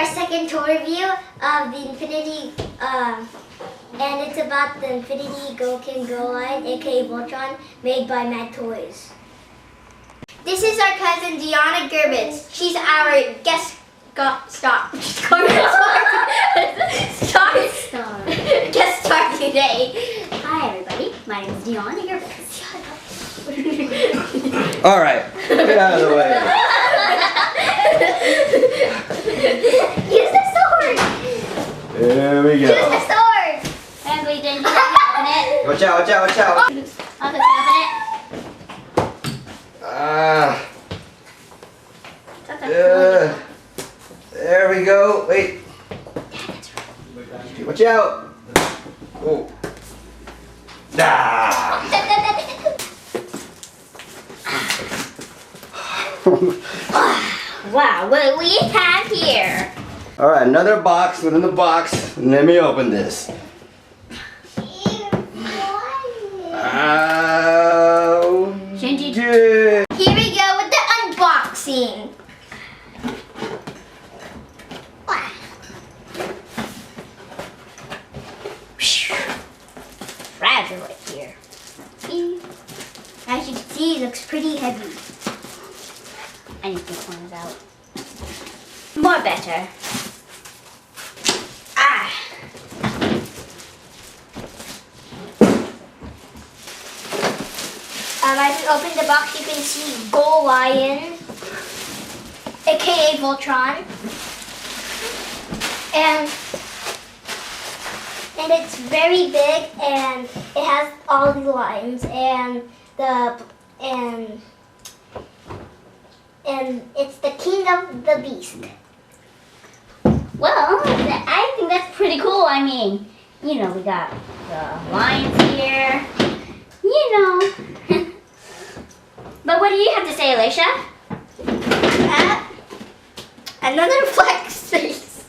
our second toy review of the Infinity, and it's about the Infinity Gokin GoLion, aka Voltron, made by Mad Toys. This is our cousin Deanna Gerbitz. She's our guest star today. Hi everybody, my name is Deanna Gerbitz. All right, get out of the way. Use the sword. There we go. Use the sword. And we didn't do the cabinet. Watch out! Watch out! Watch out! On the cabinet. There we go. Wait. Watch out! Oh. Ah. Wow, what do we have here? All right, another box within the box. Let me open this. Shinji. Yeah. Here we go with the unboxing. Fragile right here. As you can see, it looks pretty heavy. I need these ones out. More better. Ah! As you open the box, you can see GoLion, aka Voltron, and it's very big, and it has all the lines, and it's the king of the beast. Well, I think that's pretty cool. I mean, you know, we got the lions here. You know. But what do you have to say, Alicia? Another flex face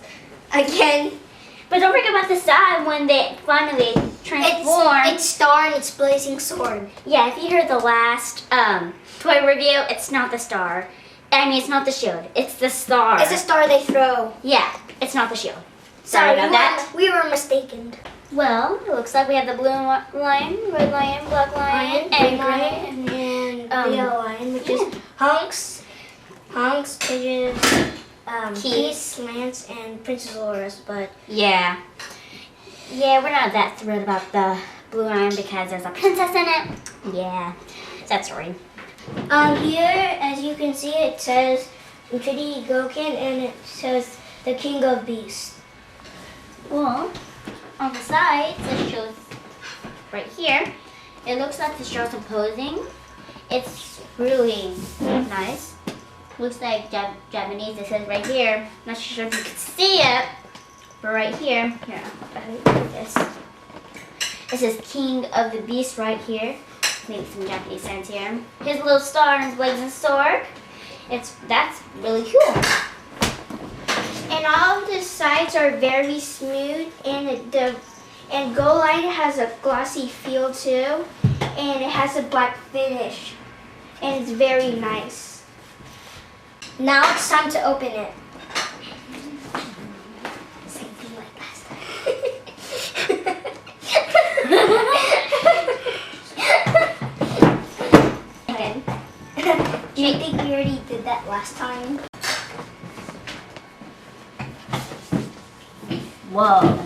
again. But don't forget about the side when they finally transform. It's Star and its blazing sword. Yeah, if you heard the last toy review, it's not the star. I mean, it's not the shield. It's the star. It's a star they throw. Yeah, it's not the shield. Sorry about that. We were mistaken. Well, it looks like we have the blue lion, red lion, black lion, and green green. and yellow lion, which is Hunks, Pidgeys, Keith, Lance, and Princess Laura's. But Yeah, we're not that thrilled about the blue lion because there's a princess in it. Yeah, sad story. Here, as you can see, it says Infinity Gokin, and it says the King of Beasts. Well, on the side, it shows right here. It looks like the shows some posing. It's really nice. Looks like Japanese. It says right here. Not sure if you can see it, but right here. Here, I'll put this. It says King of the Beast right here. Maybe some Japanese sense here. His little star and his blazing sword. That's really cool. And all of the sides are very smooth, and GoLion has a glossy feel too, and it has a black finish, and it's very nice. Now it's time to open it. Same thing like last time. Okay. Do you think we already did that last time? Whoa.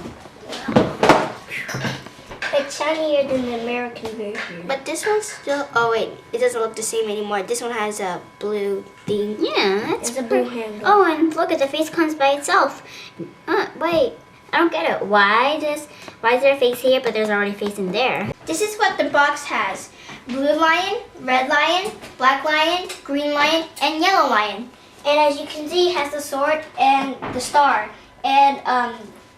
It's shinier than the American version. But this one's still, oh wait, it doesn't look the same anymore. This one has a blue thing. Yeah, that's It's a blue handle. Oh, and look at the face comes by itself. Wait, I don't get it. Why is there a face here, but there's already a face in there? This is what the box has. Blue lion, red lion, black lion, green lion, and yellow lion. And as you can see, it has the sword and the star.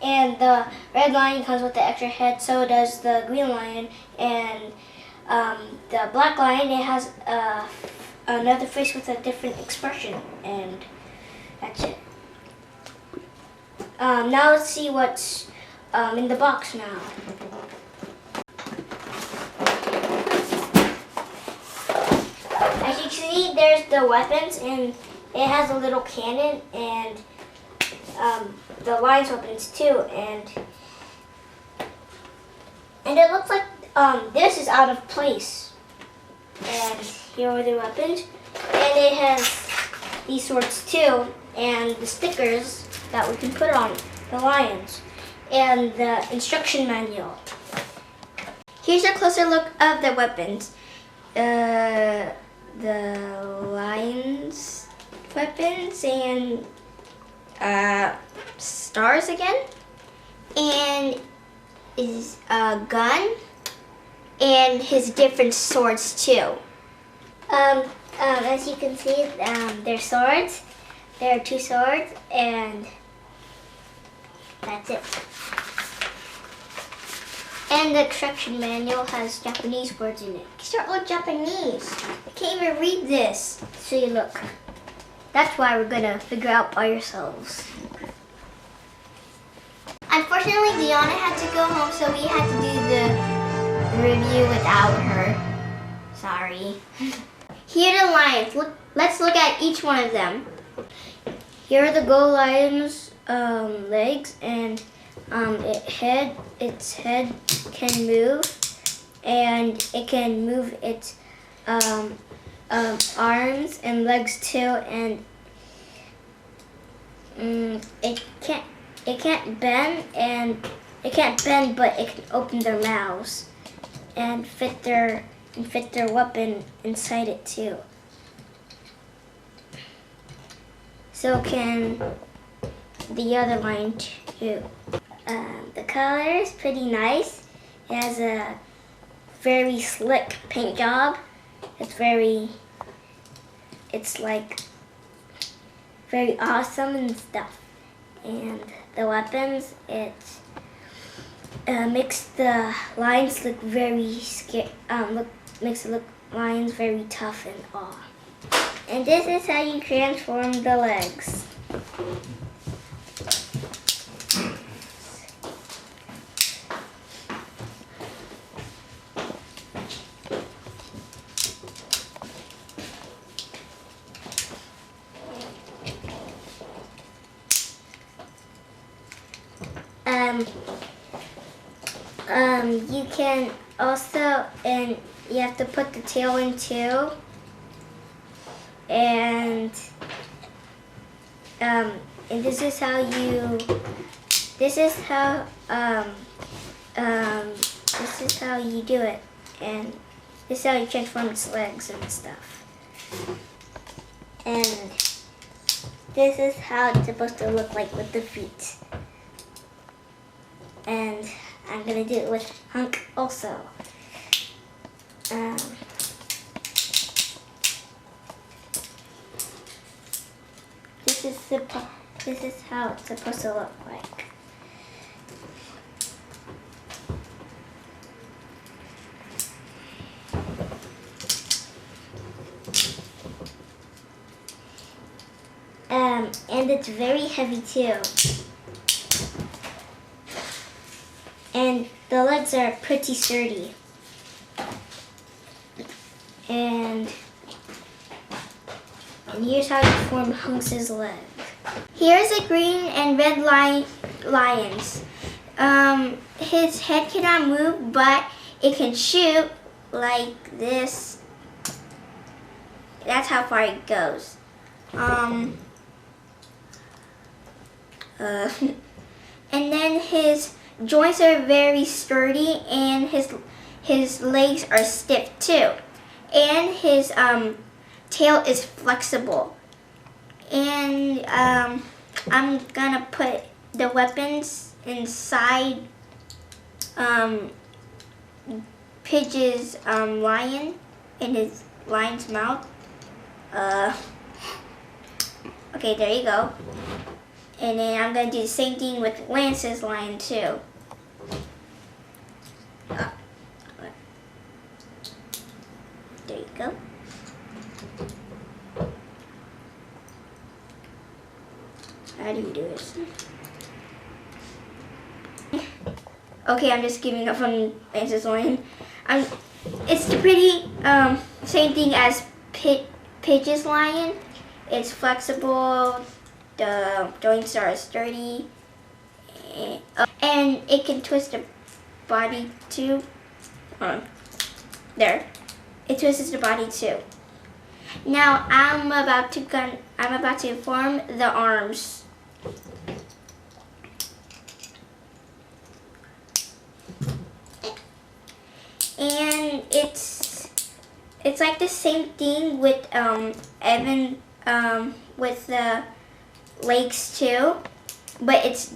And the red lion comes with the extra head, so does the green lion. And the black lion, it has another face with a different expression. And that's it. Now let's see what's in the box now. As you can see, there's the weapons, and it has a little cannon, and the lion's weapons too, and it looks like this is out of place. And here are the weapons, and it has these swords too, and the stickers that we can put on the lions, and the instruction manual. Here's a closer look of the weapons. The lion's weapons and stars again, and his gun, and his different swords too. As you can see, they're swords. There are 2 swords, and that's it. And the instruction manual has Japanese words in it. Start with Japanese. I can't even read this. See, look. That's why we're gonna figure out by yourselves. Unfortunately, Deanna had to go home, so we had to do the review without her. Sorry. Here are the lions. Let's look at each one of them. Here are the GoLion's legs, and its head can move, and it can move its arms and legs too, and it can't bend, but it can open their mouths and fit their weapon inside it too. So can the other lion too. The color is pretty nice. It has a very slick paint job. It's like very awesome and stuff. And the weapons, it makes the lions look very scary. Makes the lions very tough and all. And this is how you transform the legs. You can also, and you have to put the tail in too, and this is how you do it, and this is how you transform its legs and stuff. And this is how it's supposed to look like with the feet. And I'm gonna do it with Hunk also. This is how it's supposed to look like. And it's very heavy too. And the legs are pretty sturdy. And here's how you form Hunks' leg. Here's a green and red lions. His head cannot move, but it can shoot like this. That's how far it goes. And then his joints are very sturdy, and his legs are stiff too, and his tail is flexible. And I'm gonna put the weapons inside Pidge's lion in his lion's mouth. Okay, there you go. And then I'm gonna do the same thing with Lance's lion too. There you go. How do you do this? Okay, I'm just giving up on Lance's lion. It's pretty same thing as Pidge's lion. It's flexible the joints are sturdy, and it can twist the body too. There, it twists the body too. Now I'm about to form the arms. And it's like the same thing with Evan with the legs too, but it's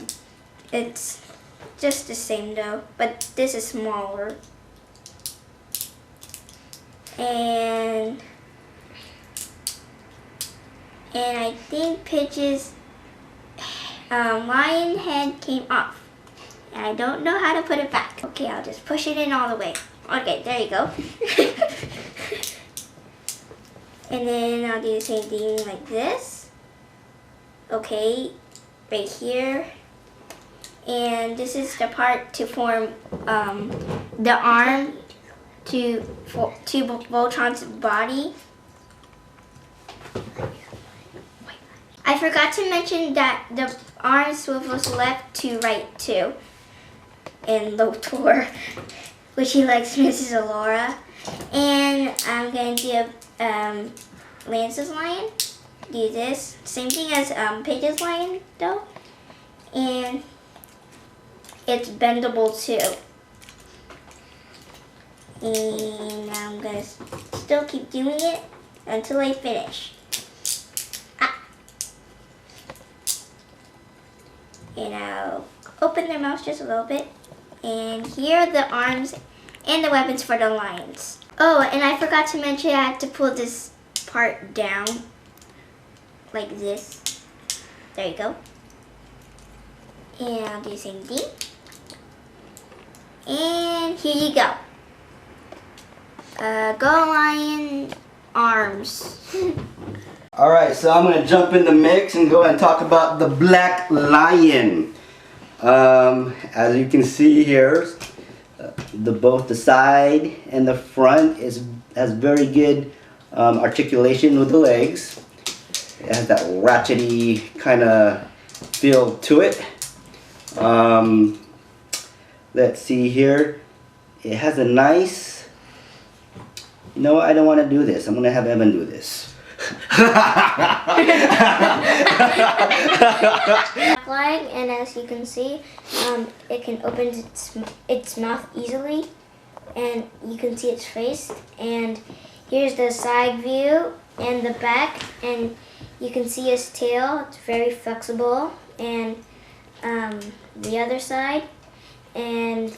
just the same though, but this is smaller. And I think Pidge's lion head came off. And I don't know how to put it back. Okay, I'll just push it in all the way. Okay, there you go. And then I'll do the same thing like this. Okay, right here. And this is the part to form the arm to Voltron's body. I forgot to mention that the arm swivels left to right too. And Lotor, which he likes Mrs. Alora. And I'm going to do Lance's lion. Do this. Same thing as Paige's lion though. And it's bendable too. And I'm going to still keep doing it until I finish. And I'll open their mouths just a little bit. And here are the arms and the weapons for the lions. Oh, and I forgot to mention I have to pull this part down like this. There you go. And I'll do the same thing. And here you go. GoLion arms. Alright, so I'm going to jump in the mix and go ahead and talk about the Black Lion. As you can see here, both the side and the front has very good articulation with the legs. It has that ratchety kind of feel to it. Let's see here. It has a nice... You know what? I don't want to do this. I'm going to have Evan do this. Flag, and as you can see, it can open its mouth easily, and you can see its face. And here's the side view and the back, and you can see his tail. It's very flexible, and the other side, and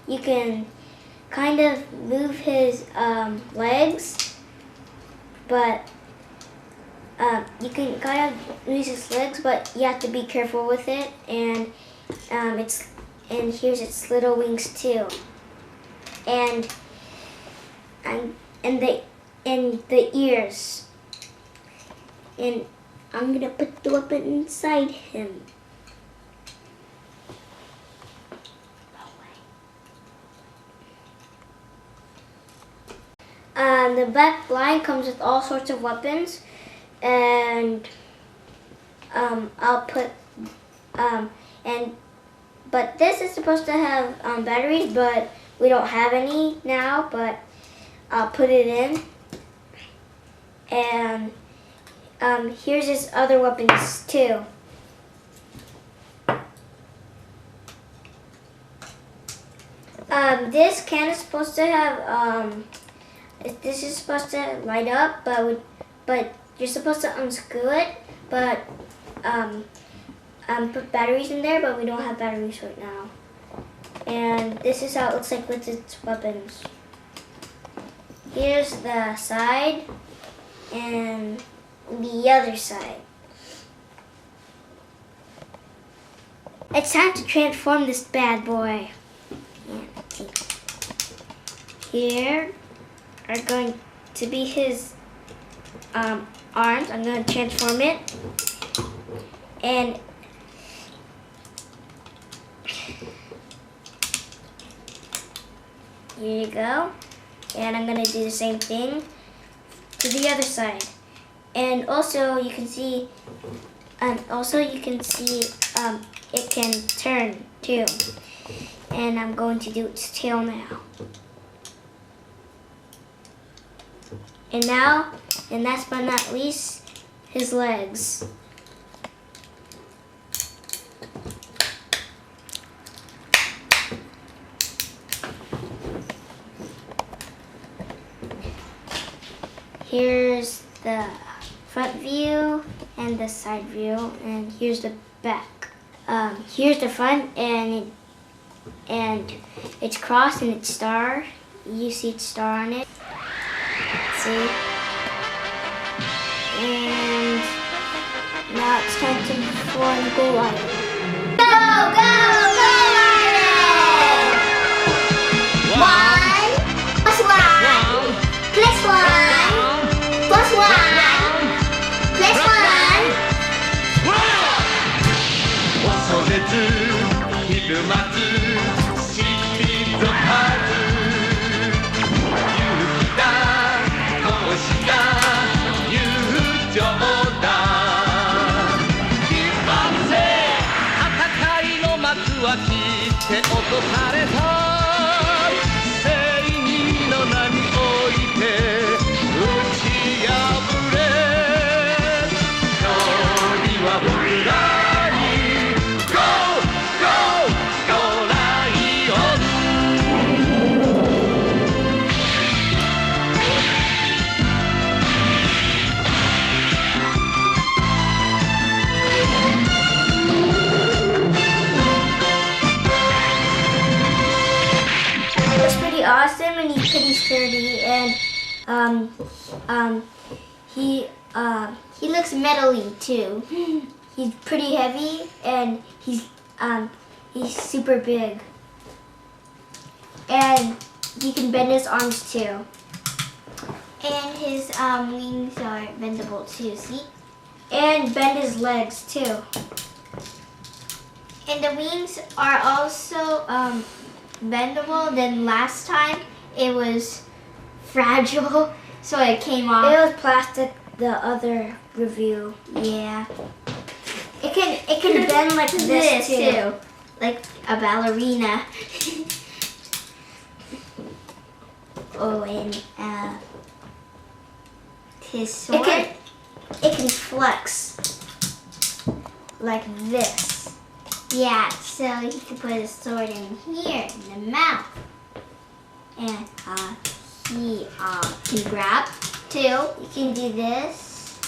you can kind of move his legs, but you can kind of use his legs, but you have to be careful with it. And here's its little wings too, and the ears. And I'm gonna put the weapon inside him. The Black Lion comes with all sorts of weapons, and I'll put but this is supposed to have batteries, but we don't have any now. But I'll put it in, and here's his other weapons too. This can is supposed to have this is supposed to light up, but you're supposed to unscrew it, but put batteries in there, but we don't have batteries right now. And this is how it looks like with its weapons. Here's the side and the other side. It's time to transform this bad boy. Here are going to be his arms. I'm going to transform it, and here you go. And I'm gonna do the same thing to the other side. And also you can see, it can turn too. And I'm going to do its tail now. And now, and last but not least, his legs. Here's the front view and the side view, and here's the back. Here's the front, and it's crossed and it's star. You see its star on it. See? And now it's time to form GoLion. Go, go, GoLion! 1 plus 1 plus 1 plus 1 plus 1. 恐れずひるまずシリーズハズ勇気だ闘志だ友情だ一番せ戦いの幕は切って落とされた正義の名において打ち破れ勝利は僕らAwesome, and he's pretty sturdy, and he looks metally too. He's pretty heavy, and he's super big, and he can bend his arms too, and his wings are bendable too. See, and bend his legs too, and the wings are also bendable. Then last time it was fragile, so it came off. It was plastic the other review. Yeah. It can bend like this too. Like a ballerina. Oh, and his sword, it can flex like this. Yeah, so he can put his sword in here, in the mouth. And he can grab too. You can do this.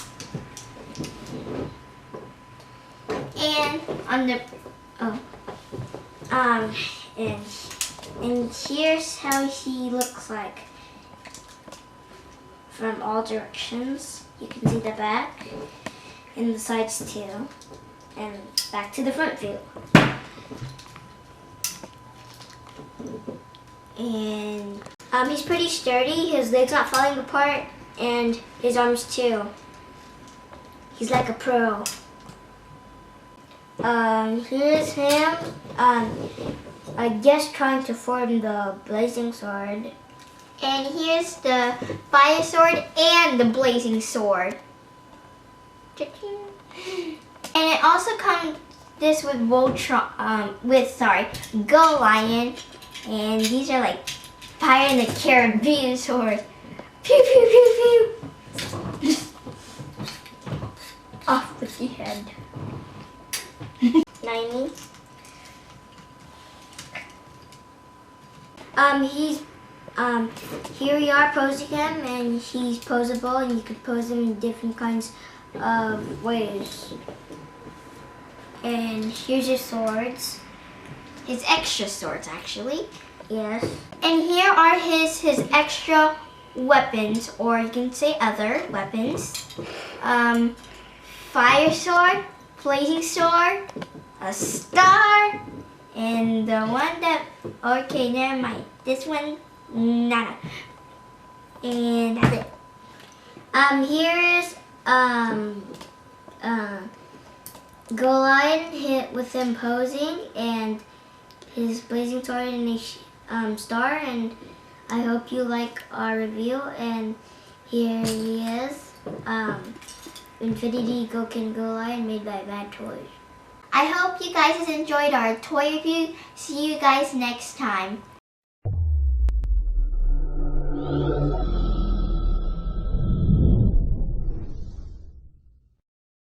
And on the and here's how he looks like from all directions. You can see the back and the sides too. And back to the front view. And he's pretty sturdy. His legs not falling apart, and his arms too. He's like a pro. Here's him. I guess trying to form the blazing sword. And here's the fire sword and the blazing sword. And it also comes this with Voltron, GoLion, and these are like Pirates in the Caribbean swords. Pew pew pew pew. Off with your head. 90. Here we are posing him, and he's posable, and you can pose him in different kinds of ways. And here's his swords. His extra swords, actually. Yes. And here are his extra weapons, or you can say other weapons. Fire sword, blazing sword, a star, and the one that, okay, never mind. This one, nada. And that's it. Here's GoLion hit with him posing, and his blazing sword and a star, and I hope you like our review, and here he is, Infinity Gokin GoLion made by Bad Toys. I hope you guys enjoyed our toy review. See you guys next time.